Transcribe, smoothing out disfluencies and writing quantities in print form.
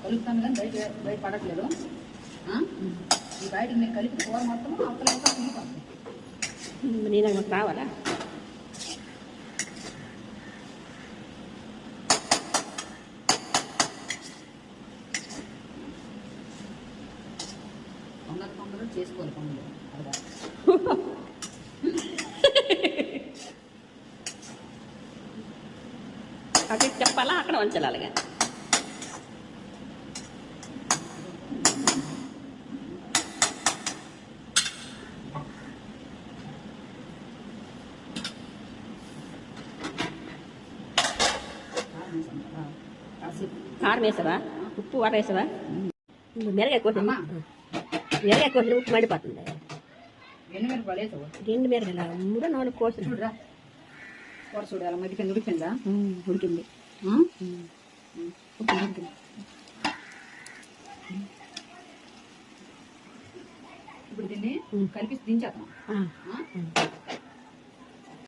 కలుపుతాను కానీ బయట పడట్లేదు. ఈ బయట నేను కలిపి కూర మొత్తం అవతల నేను రావాలా? తొందరగా చేసుకోవాలి పనులు. అక్కడ చెప్పాలా, అక్కడ వంచాలి అలాగే. కారం వేసావా? ఉప్పు వాటర్ వేసావా? మెరగా కోసి ఉప్పు మడిపోతుంది. రెండు మెరగల 3-4 కోసి చూడరా కూర చూడాలి. మధ్య ఉడికిందా? ఉడికింది. ఇప్పుడు దీన్ని కలిపి దించేద్దాం.